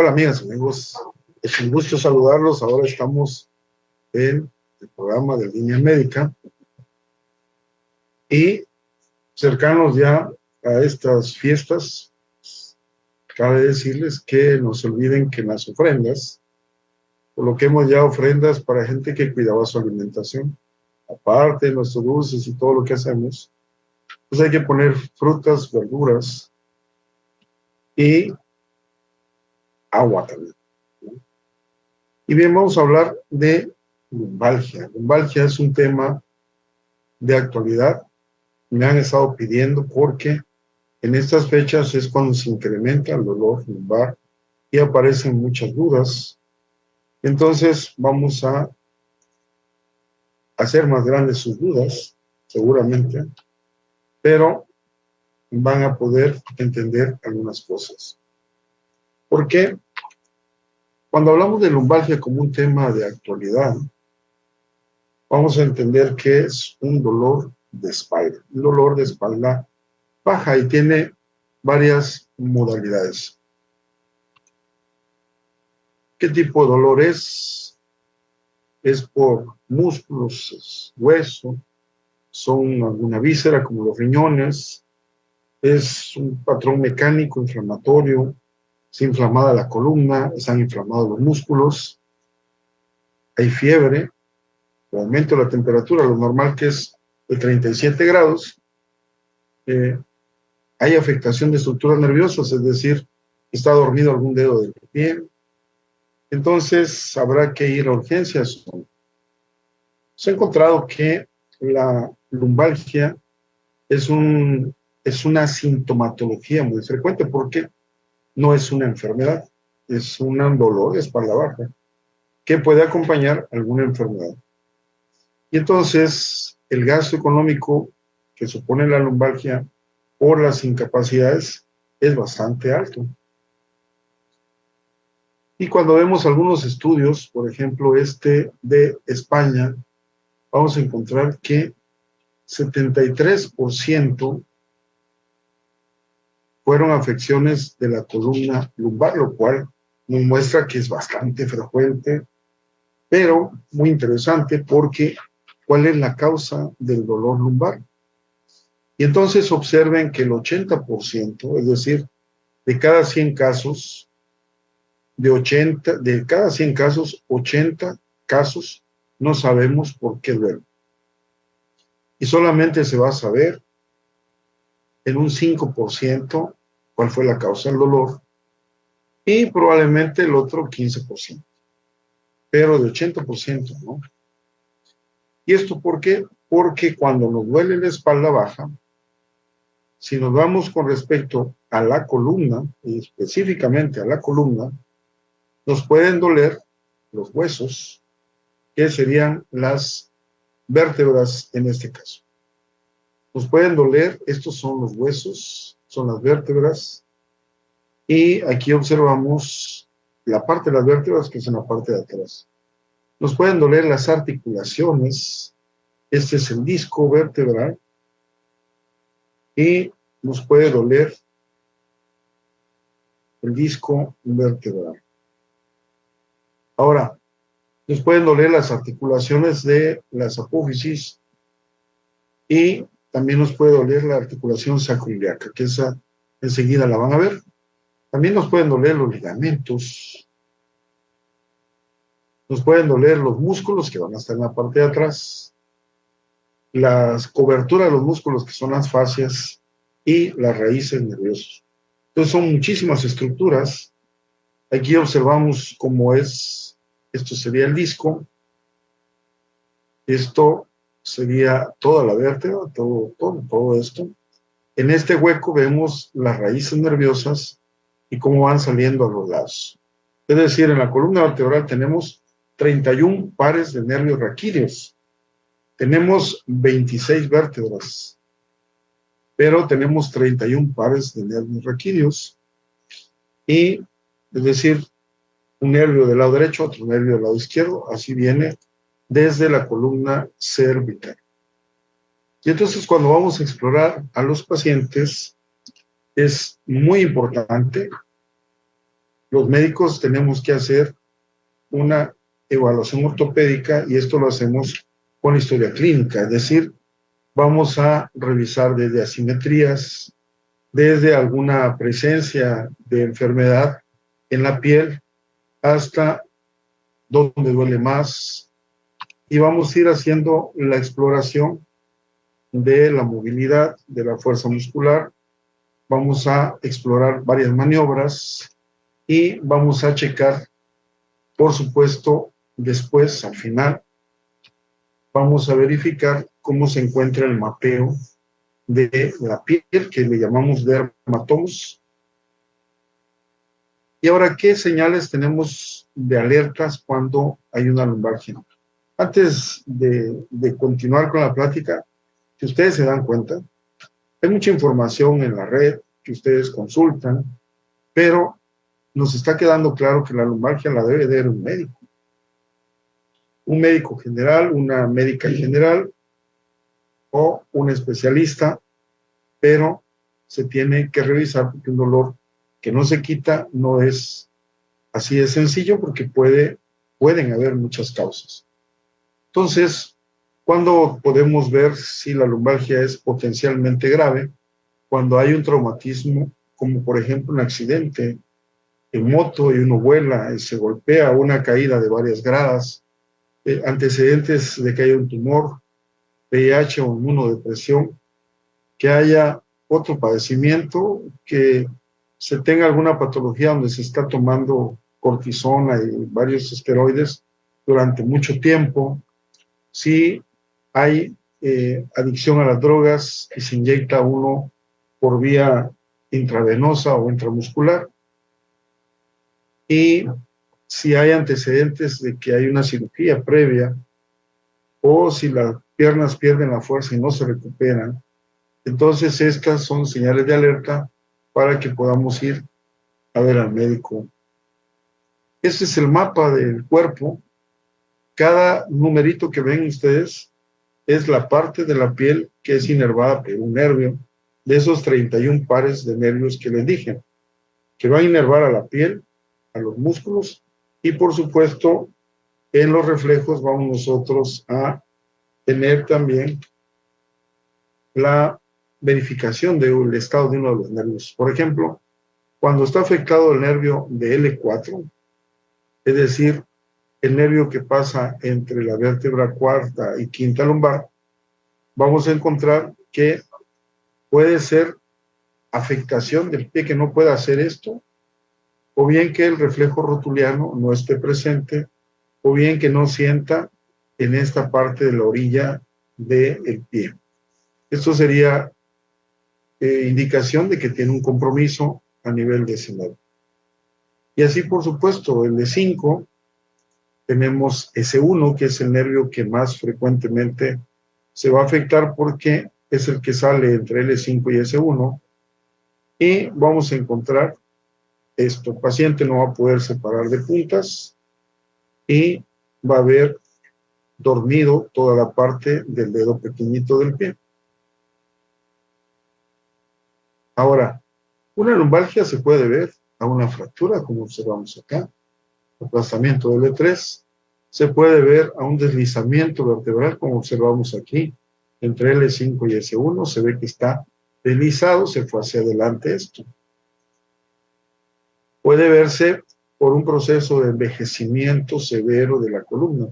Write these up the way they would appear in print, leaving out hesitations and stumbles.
Hola amigas, amigos, es un gusto saludarlos. Ahora estamos en el programa de Línea Médica y cercanos ya a estas fiestas. Cabe decirles que no se olviden que en las ofrendas coloquemos ya ofrendas para gente que cuidaba su alimentación. Aparte de nuestros dulces y todo lo que hacemos, pues hay que poner frutas, verduras y agua también. Y bien, vamos a hablar de lumbalgia. Lumbalgia es un tema de actualidad. Me han estado pidiendo porque en estas fechas es cuando se incrementa el dolor lumbar y aparecen muchas dudas. Entonces vamos a hacer más grandes sus dudas, seguramente, pero van a poder entender algunas cosas. ¿Por qué? Cuando hablamos de lumbalgia como un tema de actualidad, vamos a entender que es un dolor de espalda, un dolor de espalda baja y tiene varias modalidades. ¿Qué tipo de dolor es? Es por músculos, es hueso, son alguna víscera como los riñones, es un patrón mecánico inflamatorio, está inflamada la columna, están inflamados los músculos, hay fiebre, aumento de la temperatura, lo normal que es de 37 grados, hay afectación de estructuras nerviosas, es decir, está dormido algún dedo del pie, entonces habrá que ir a urgencias. Se ha encontrado que la lumbalgia es una sintomatología muy frecuente porque no es una enfermedad, es un dolor de espalda baja que puede acompañar alguna enfermedad. Y entonces el gasto económico que supone la lumbalgia por las incapacidades es bastante alto. Y cuando vemos algunos estudios, por ejemplo este de España, vamos a encontrar que 73% fueron afecciones de la columna lumbar, lo cual nos muestra que es bastante frecuente, pero muy interesante porque ¿cuál es la causa del dolor lumbar? Y entonces observen que el 80%, es decir, de cada 100 casos, de cada 100 casos, 80 casos no sabemos por qué duele. Y solamente se va a saber en un 5% cuál fue la causa del dolor y probablemente el otro 15%, pero de 80%, ¿no? ¿Y esto por qué? Porque cuando nos duele la espalda baja, si nos vamos con respecto a la columna, y específicamente a la columna, nos pueden doler los huesos, que serían las vértebras en este caso. Nos pueden doler, estos son los huesos, son las vértebras, y aquí observamos la parte de las vértebras, que es en la parte de atrás. Nos pueden doler las articulaciones, este es el disco vertebral, y nos puede doler el disco vertebral. Ahora, nos pueden doler las articulaciones de las apófisis y también nos puede doler la articulación sacroiliaca, que esa enseguida la van a ver. También nos pueden doler los ligamentos, nos pueden doler los músculos que van a estar en la parte de atrás, las coberturas de los músculos que son las fascias y las raíces nerviosas. Entonces son muchísimas estructuras. Aquí observamos cómo es, esto sería el disco, esto sería toda la vértebra, todo esto. En este hueco vemos las raíces nerviosas y cómo van saliendo a los lados. Es decir, en la columna vertebral tenemos 31 pares de nervios raquídeos. Tenemos 26 vértebras, pero tenemos 31 pares de nervios raquídeos. Y, es decir, un nervio del lado derecho, otro nervio del lado izquierdo, así viene desde la columna cervical. Y entonces cuando vamos a explorar a los pacientes, es muy importante los médicos tenemos que hacer una evaluación ortopédica y esto lo hacemos con historia clínica, es decir, vamos a revisar desde asimetrías, desde alguna presencia de enfermedad en la piel hasta donde duele más y vamos a ir haciendo la exploración de la movilidad, de la fuerza muscular, vamos a explorar varias maniobras y vamos a checar, por supuesto, después, al final, vamos a verificar cómo se encuentra el mapeo de la piel, que le llamamos dermatomos. Y ahora, ¿qué señales tenemos de alertas cuando hay una lumbalgia? Antes de continuar con la plática, si ustedes se dan cuenta, hay mucha información en la red que ustedes consultan, pero nos está quedando claro que la lumbalgia la debe de ver un médico general, una médica general o un especialista, pero se tiene que revisar porque un dolor que no se quita no es así de sencillo porque pueden haber muchas causas. Entonces, ¿cuándo podemos ver si la lumbalgia es potencialmente grave? Cuando hay un traumatismo, como por ejemplo un accidente en moto y uno vuela y se golpea, una caída de varias gradas, antecedentes de que haya un tumor, VIH o inmunodepresión, que haya otro padecimiento, que se tenga alguna patología donde se está tomando cortisona y varios esteroides durante mucho tiempo, si hay adicción a las drogas y se inyecta uno por vía intravenosa o intramuscular, y si hay antecedentes de que hay una cirugía previa, o si las piernas pierden la fuerza y no se recuperan, entonces estas son señales de alerta para que podamos ir a ver al médico. Este es el mapa del cuerpo. Cada numerito que ven ustedes es la parte de la piel que es inervada por un nervio, de esos 31 pares de nervios que les dije, que va a inervar a la piel, a los músculos, y por supuesto, en los reflejos vamos nosotros a tener también la verificación del estado de uno de los nervios. Por ejemplo, cuando está afectado el nervio de L4, es decir, el nervio que pasa entre la vértebra cuarta y quinta lumbar, vamos a encontrar que puede ser afectación del pie que no pueda hacer esto, o bien que el reflejo rotuliano no esté presente, o bien que no sienta en esta parte de la orilla del pie. Esto sería indicación de que tiene un compromiso a nivel de ese nervio. Y así, por supuesto, el de 5, tenemos S1, que es el nervio que más frecuentemente se va a afectar porque es el que sale entre L5 y S1, y vamos a encontrar esto. El paciente no va a poder separar de puntas y va a haber dormido toda la parte del dedo pequeñito del pie. Ahora, una lumbalgia se puede ver a una fractura, como observamos acá, aplastamiento del L3, se puede ver a un deslizamiento vertebral, como observamos aquí, entre L5 y S1, se ve que está deslizado, se fue hacia adelante esto. Puede verse por un proceso de envejecimiento severo de la columna.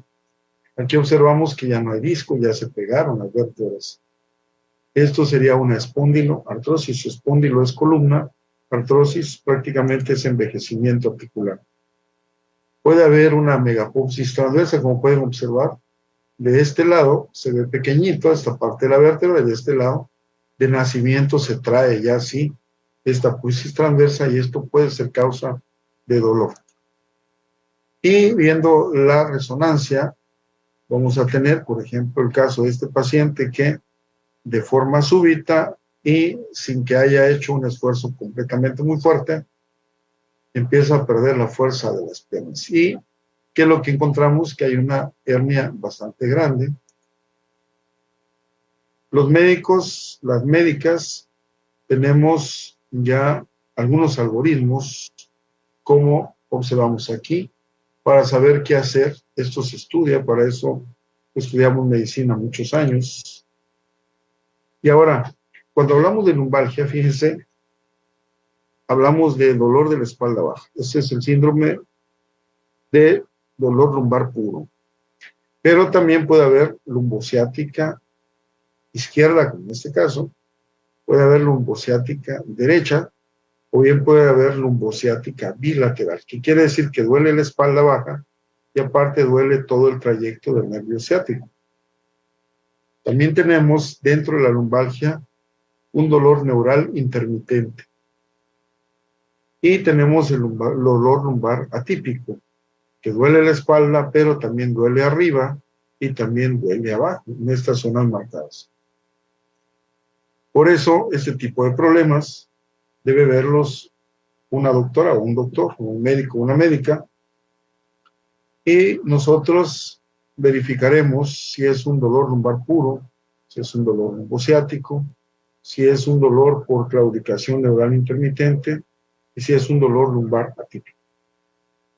Aquí observamos que ya no hay disco, ya se pegaron las vértebras. Esto sería una espondiloartrosis. Espóndilo es columna, artrosis prácticamente es envejecimiento articular. Puede haber una megapopsis transversa, como pueden observar. De este lado se ve pequeñito esta parte de la vértebra, y de este lado de nacimiento se trae ya así esta apopsis transversa, y esto puede ser causa de dolor. Y viendo la resonancia, vamos a tener, por ejemplo, el caso de este paciente que de forma súbita y sin que haya hecho un esfuerzo completamente muy fuerte, empieza a perder la fuerza de las piernas. Y ¿qué es lo que encontramos? Que hay una hernia bastante grande. Los médicos, las médicas, tenemos ya algunos algoritmos como observamos aquí, para saber qué hacer. Esto se estudia, para eso estudiamos medicina muchos años. Y ahora, cuando hablamos de lumbalgia, fíjense, hablamos de dolor de la espalda baja. Ese es el síndrome de dolor lumbar puro. Pero también puede haber lumbociática izquierda, como en este caso, puede haber lumbociática derecha, o bien puede haber lumbociática bilateral, que quiere decir que duele la espalda baja y aparte duele todo el trayecto del nervio ciático. También tenemos dentro de la lumbalgia un dolor neural intermitente. Y tenemos el dolor lumbar atípico, que duele la espalda, pero también duele arriba y también duele abajo, en estas zonas marcadas. Por eso, este tipo de problemas debe verlos una doctora o un doctor, o un médico o una médica, y nosotros verificaremos si es un dolor lumbar puro, si es un dolor lumbociático, si es un dolor por claudicación neural intermitente y si es un dolor lumbar atípico.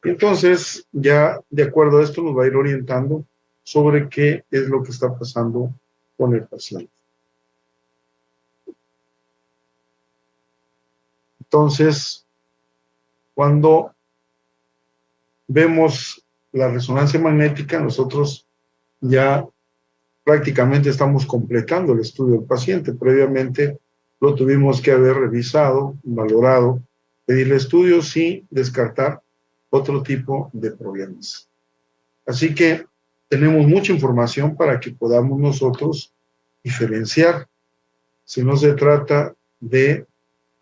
Entonces, ya de acuerdo a esto nos va a ir orientando sobre qué es lo que está pasando con el paciente. Entonces, cuando vemos la resonancia magnética, nosotros ya prácticamente estamos completando el estudio del paciente. Previamente lo tuvimos que haber revisado, valorado, pedirle estudios y descartar otro tipo de problemas. Así que tenemos mucha información para que podamos nosotros diferenciar si no se trata de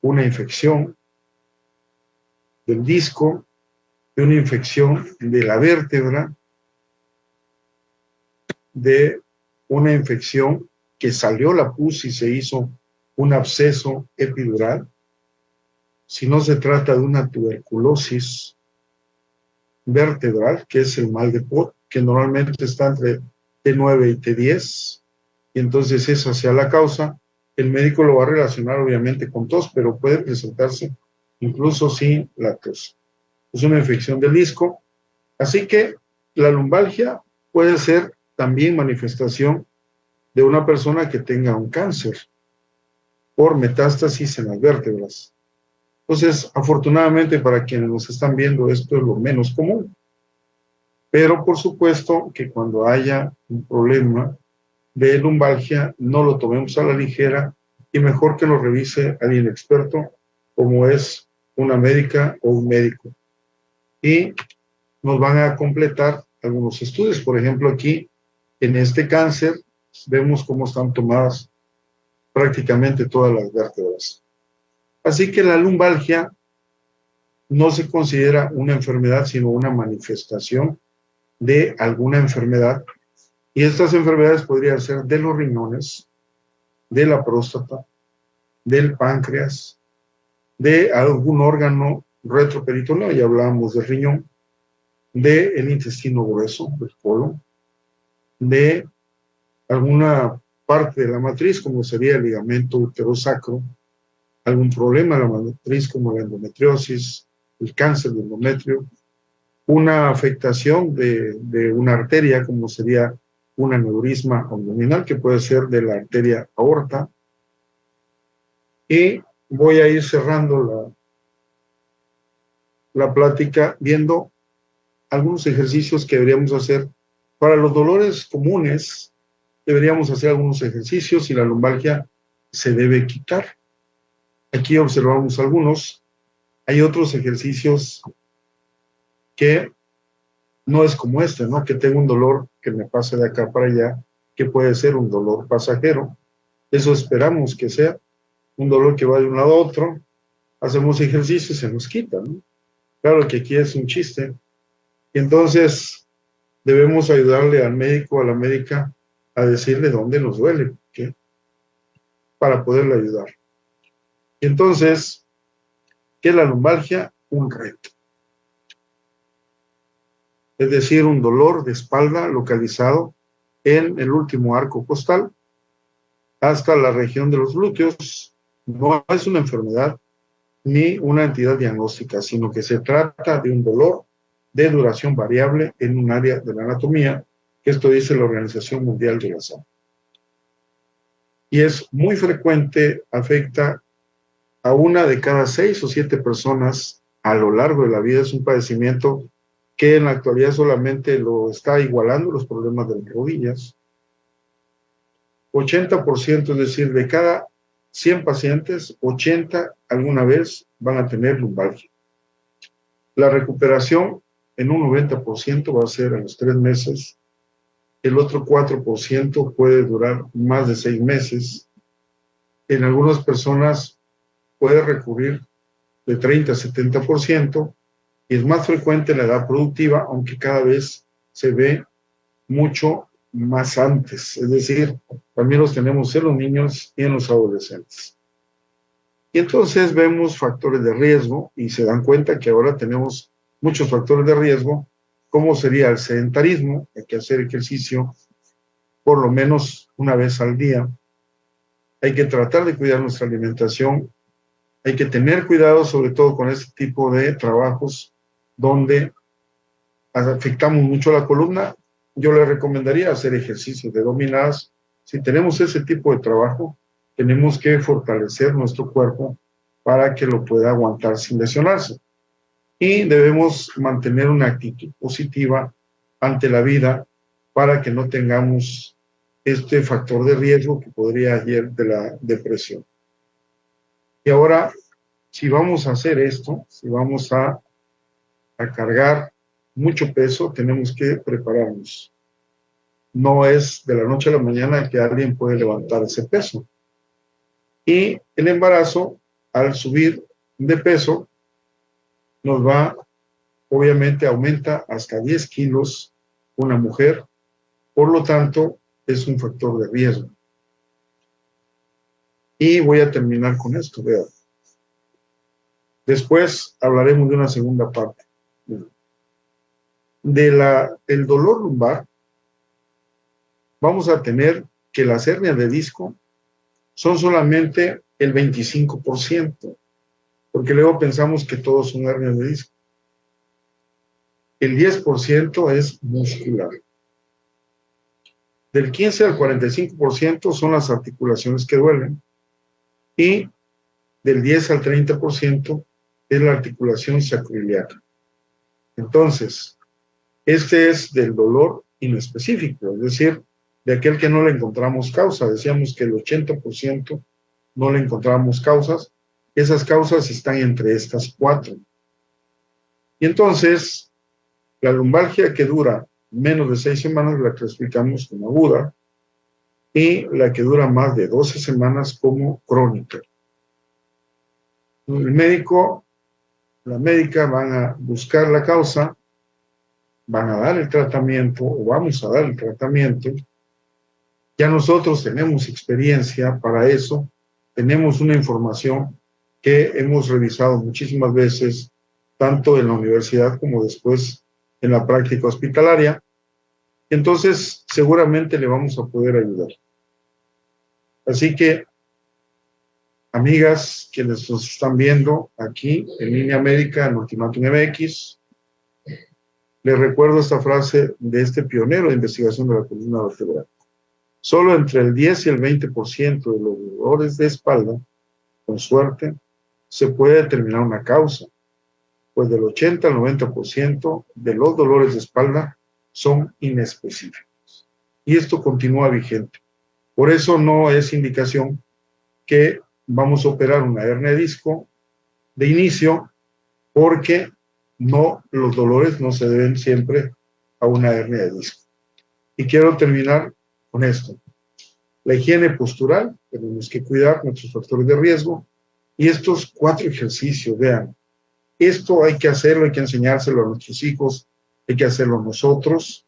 una infección del disco, de una infección de la vértebra, de una infección que salió la pus y se hizo un absceso epidural, si no se trata de una tuberculosis vertebral, que es el mal de Pot, que normalmente está entre T9 y T10, y entonces esa sea la causa. El médico lo va a relacionar obviamente con tos, pero puede presentarse incluso sin la tos. Es una infección del disco, así que la lumbalgia puede ser también manifestación de una persona que tenga un cáncer por metástasis en las vértebras. Entonces, afortunadamente para quienes nos están viendo, esto es lo menos común. Pero por supuesto que cuando haya un problema de lumbalgia, no lo tomemos a la ligera y mejor que lo revise alguien experto, como es una médica o un médico. Y nos van a completar algunos estudios. Por ejemplo, aquí, en este cáncer, vemos cómo están tomadas prácticamente todas las vértebras. Así que la lumbalgia no se considera una enfermedad, sino una manifestación de alguna enfermedad. Y estas enfermedades podrían ser de los riñones, de la próstata, del páncreas, de algún órgano retroperitoneal, ya hablábamos del riñón, del intestino grueso, del colon, de alguna parte de la matriz, como sería el ligamento uterosacro, algún problema de la matriz como la endometriosis, el cáncer de endometrio, una afectación de una arteria, como sería un aneurisma abdominal, que puede ser de la arteria aorta. Y voy a ir cerrando la plática viendo algunos ejercicios que deberíamos hacer. Para los dolores comunes, deberíamos hacer algunos ejercicios y la lumbalgia se debe quitar. Aquí observamos algunos. Hay otros ejercicios que no es como este, ¿no? Que tengo un dolor que me pase de acá para allá, que puede ser un dolor pasajero. Eso esperamos que sea un dolor que va de un lado a otro. Hacemos ejercicio y se nos quita, ¿no? Claro que aquí es un chiste. Y entonces debemos ayudarle al médico o a la médica a decirle dónde nos duele, ¿qué? Para poderle ayudar. Y entonces, ¿qué es la lumbalgia? Un reto. Es decir, un dolor de espalda localizado en el último arco costal hasta la región de los glúteos. No es una enfermedad, ni una entidad diagnóstica, sino que se trata de un dolor de duración variable en un área de la anatomía, que esto dice la Organización Mundial de la Salud. Y es muy frecuente, afecta a 1 de cada 6 o 7 personas a lo largo de la vida. Es un padecimiento que en la actualidad solamente lo está igualando los problemas de las rodillas. 80%, es decir, de cada 100 pacientes, 80 alguna vez van a tener lumbalgia. La recuperación en un 90% va a ser a los 3 meses. El otro 4% puede durar más de 6 meses. En algunas personas puede recurrir de 30 a 70%, y es más frecuente en la edad productiva, aunque cada vez se ve mucho más antes. Es decir, también los tenemos en los niños y en los adolescentes. Y entonces vemos factores de riesgo y se dan cuenta que ahora tenemos muchos factores de riesgo, como sería el sedentarismo. Hay que hacer ejercicio por lo menos una vez al día. Hay que tratar de cuidar nuestra alimentación. Hay que tener cuidado sobre todo con este tipo de trabajos donde afectamos mucho la columna. Yo le recomendaría hacer ejercicios de dominadas. Si tenemos ese tipo de trabajo, tenemos que fortalecer nuestro cuerpo para que lo pueda aguantar sin lesionarse. Y debemos mantener una actitud positiva ante la vida para que no tengamos este factor de riesgo que podría ir de la depresión. Y ahora, si vamos a hacer esto, si vamos a cargar mucho peso, tenemos que prepararnos. No es de la noche a la mañana que alguien puede levantar ese peso. Y el embarazo, al subir de peso, nos va, obviamente aumenta hasta 10 kilos una mujer, por lo tanto, es un factor de riesgo. Y voy a terminar con esto, vean. Después hablaremos de una segunda parte. El dolor lumbar, vamos a tener que las hernias de disco son solamente el 25%, porque luego pensamos que todos son hernias de disco. El 10% es muscular. Del 15 al 45% son las articulaciones que duelen, y del 10 al 30% es la articulación sacroiliaca. Entonces, este es del dolor inespecífico, es decir, de aquel que no le encontramos causa. Decíamos que el 80% no le encontramos causas. Esas causas están entre estas 4. Y entonces, la lumbalgia que dura menos de 6 semanas la clasificamos como aguda, y la que dura más de 12 semanas como crónica. El médico, la médica van a buscar la causa, van a dar el tratamiento, o vamos a dar el tratamiento. Ya nosotros tenemos experiencia para eso, tenemos una información que hemos revisado muchísimas veces, tanto en la universidad como después en la práctica hospitalaria. Entonces, seguramente le vamos a poder ayudar. Así que, amigas quienes nos están viendo aquí en Línea Médica en Ultimatum MX, les recuerdo esta frase de este pionero de investigación de la columna vertebral. Solo entre el 10 y el 20% de los dolores de espalda, con suerte, se puede determinar una causa, pues del 80 al 90% de los dolores de espalda son inespecíficos. Y esto continúa vigente. Por eso no es indicación que vamos a operar una hernia de disco de inicio, porque los dolores no se deben siempre a una hernia de disco. Y quiero terminar con esto. La higiene postural, tenemos que cuidar nuestros factores de riesgo, y estos 4 ejercicios, vean, esto hay que hacerlo, hay que enseñárselo a nuestros hijos, hay que hacerlo nosotros,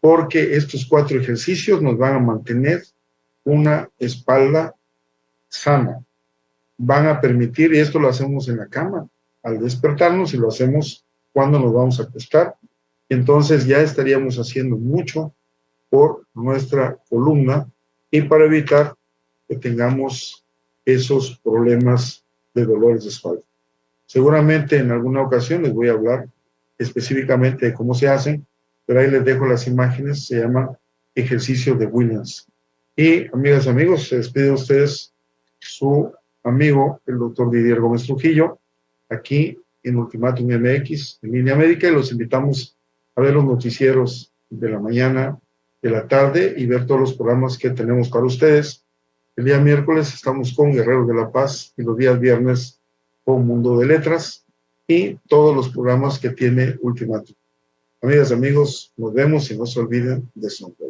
porque estos 4 ejercicios nos van a mantener una espalda sana. Van a permitir, y esto lo hacemos en la cama, al despertarnos, y lo hacemos cuando nos vamos a acostar. Entonces ya estaríamos haciendo mucho por nuestra columna y para evitar que tengamos esos problemas de dolores de espalda. Seguramente en alguna ocasión les voy a hablar específicamente de cómo se hacen, pero ahí les dejo las imágenes, se llama ejercicio de Williams. Y amigas y amigos, se despide de ustedes su amigo, el doctor Didier Gómez Trujillo, aquí en Ultimátum MX, en Línea Médica, y los invitamos a ver los noticieros de la mañana, de la tarde, y ver todos los programas que tenemos para ustedes. El día miércoles estamos con Guerreros de la Paz y los días viernes con Mundo de Letras y todos los programas que tiene Ultimátum. Amigas y amigos, nos vemos y no se olviden de sonreír.